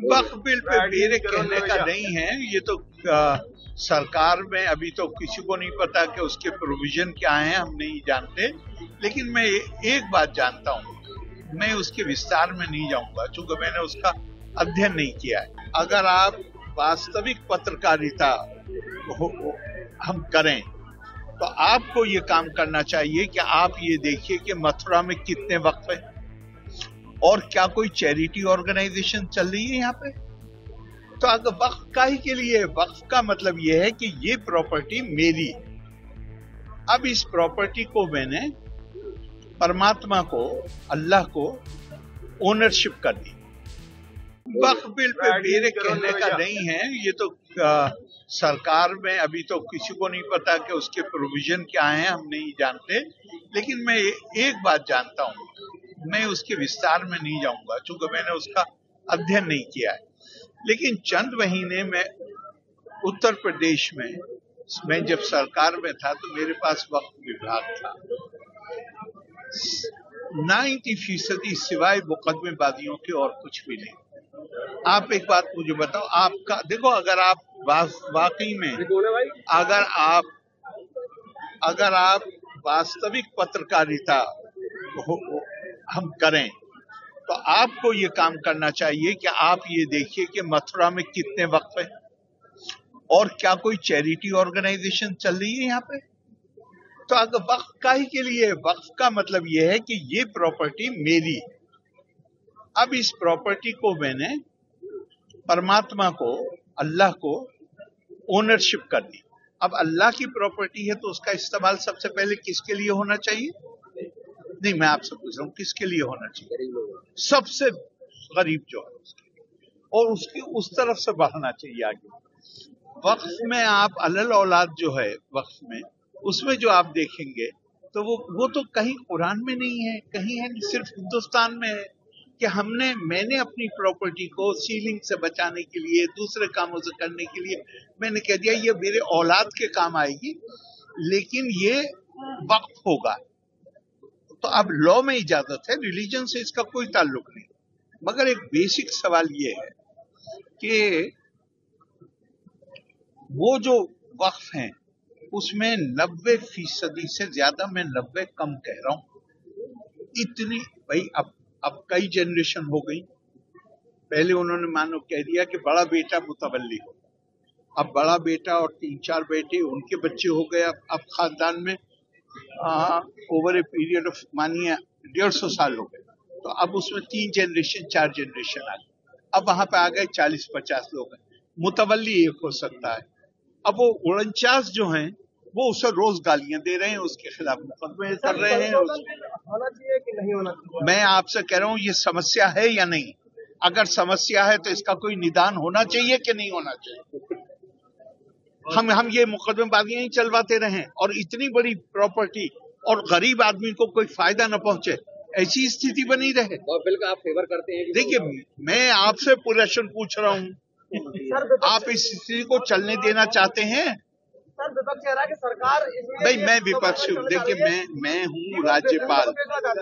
वक्फ bill pay मेरे कहने का नहीं है, ये तो सरकार में अभी तो किसी को नहीं पता कि उसके प्रोविजन क्या हैं, हम नहीं जानते। लेकिन मैं एक बात जानता हूँ, मैं उसके विस्तार में नहीं जाऊंगा क्योंकि मैंने उसका अध्ययन नहीं किया है। अगर आप वास्तविक पत्रकारिता हम करें तो आपको ये काम करना चाहिए कि आप ये देखिए कि मथुरा में कितने वक्फ है और क्या कोई चैरिटी ऑर्गेनाइजेशन चल रही है यहाँ पे। तो अगर वक्फ काहे के लिए, वक्फ का मतलब ये है कि ये प्रॉपर्टी मेरी, अब इस प्रॉपर्टी को मैंने परमात्मा को, अल्लाह को ओनरशिप कर दी। वक्फ बिल पे मेरे कहने का नहीं है, ये तो सरकार में अभी तो किसी को नहीं पता कि उसके प्रोविजन क्या हैं, हम नहीं जानते। लेकिन मैं एक बात जानता हूँ, मैं उसके विस्तार में नहीं जाऊंगा क्योंकि मैंने उसका अध्ययन नहीं किया है। लेकिन चंद महीने में उत्तर प्रदेश में मैं जब सरकार में था तो मेरे पास वक्फ विभाग था। 90% सिवाय मुकदमेबाजियों के और कुछ भी नहीं। आप एक बात मुझे बताओ, आपका देखो, अगर आप वाकई में अगर आप वास्तविक पत्रकारिता हम करें तो आपको ये काम करना चाहिए कि आप ये देखिए कि मथुरा में कितने वक्फ है और क्या कोई चैरिटी ऑर्गेनाइजेशन चल रही है यहाँ पे। तो अगर वक्फ काहे के लिए, वक्फ का मतलब ये है कि ये प्रॉपर्टी मेरी, अब इस प्रॉपर्टी को मैंने परमात्मा को, अल्लाह को ओनरशिप कर दी। अब अल्लाह की प्रॉपर्टी है तो उसका इस्तेमाल सबसे पहले किसके लिए होना चाहिए? नहीं, मैं आपसे पूछ रहा हूँ किसके लिए होना चाहिए? सबसे गरीब जो है उसके, और उसकी उस तरफ से बढ़ना चाहिए आगे। वक्फ में आप अलल औलाद जो है वक्फ में, उसमें जो आप देखेंगे तो वो तो कहीं कुरान में नहीं है, कहीं है सिर्फ हिंदुस्तान में है कि मैंने अपनी प्रॉपर्टी को सीलिंग से बचाने के लिए, दूसरे कामों से करने के लिए मैंने कह दिया ये मेरे औलाद के काम आएगी, लेकिन ये वक्फ होगा। तो अब लॉ में इजाजत है, रिलीजन से इसका कोई ताल्लुक नहीं। मगर एक बेसिक सवाल ये है कि वो जो वक्फ हैं उसमें 90% से ज्यादा, मैं 90 कम कह रहा हूं, इतनी भाई अब कई जनरेशन हो गई। पहले उन्होंने मानो कह दिया कि बड़ा बेटा मुतवल्ली हो, अब बड़ा बेटा और 3-4 बेटे, उनके बच्चे हो गए। अब खानदान में ओवर ए पीरियड ऑफ मानिए 150 साल हो गए, तो अब उसमें 3 जनरेशन 4 जनरेशन आ गए। अब वहां पे आ गए 40-50 लोग हैं, मुतवल्ली एक हो सकता है। अब वो 49 जो हैं वो उसे रोज गालियां दे रहे हैं, उसके खिलाफ मुकदमे कर रहे हैं। होना चाहिए कि नहीं होना चाहिए? मैं आपसे कह रहा हूँ ये समस्या है या नहीं? अगर समस्या है तो इसका कोई निदान होना चाहिए कि नहीं होना चाहिए? हम ये मुकदमेबाजियां ही चलवाते रहें और इतनी बड़ी प्रॉपर्टी और गरीब आदमी को कोई फायदा न पहुंचे, ऐसी स्थिति बनी रहे। और बिल का आप फेवर करते हैं? देखिए, मैं आपसे प्रश्न पूछ रहा हूँ, आप इस स्थिति को चलने देना चाहते हैं? सर, विपक्ष कह रहा है कि सरकार भाई, मैं विपक्ष हूँ। देखिए, मैं हूँ राज्यपाल,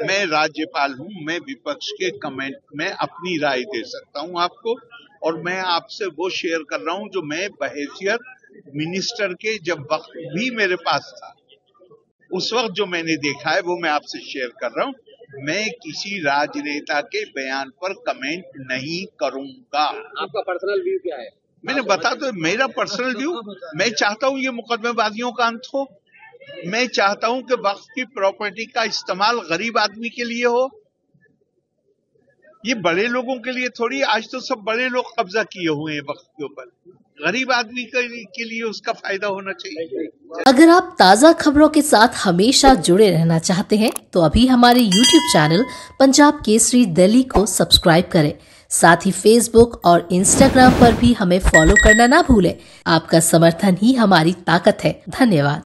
मैं राज्यपाल हूँ, मैं विपक्ष के कमेंट में अपनी राय दे सकता हूँ आपको, और मैं आपसे वो शेयर कर रहा हूँ जो मैं बहैसियत मिनिस्टर के, जब वक्त भी मेरे पास था उस वक्त जो मैंने देखा है वो मैं आपसे शेयर कर रहा हूँ। मैं किसी राजनेता के बयान पर कमेंट नहीं करूंगा। आपका पर्सनल व्यू क्या है? मैंने बता तो, मेरा पर्सनल व्यू, मैं चाहता हूं ये मुकदमेबाजियों का अंत हो। मैं चाहता हूं कि वक्फ की प्रॉपर्टी का इस्तेमाल गरीब आदमी के लिए हो, ये बड़े लोगों के लिए थोड़ी। आज तो सब बड़े लोग कब्जा किए हुए हैं वक्फ के ऊपर, गरीब आदमी के लिए उसका फायदा होना चाहिए। अगर आप ताज़ा खबरों के साथ हमेशा जुड़े रहना चाहते हैं तो अभी हमारे YouTube चैनल पंजाब केसरी दिल्ली को सब्सक्राइब करें। साथ ही Facebook और Instagram पर भी हमें फॉलो करना ना भूलें। आपका समर्थन ही हमारी ताकत है। धन्यवाद।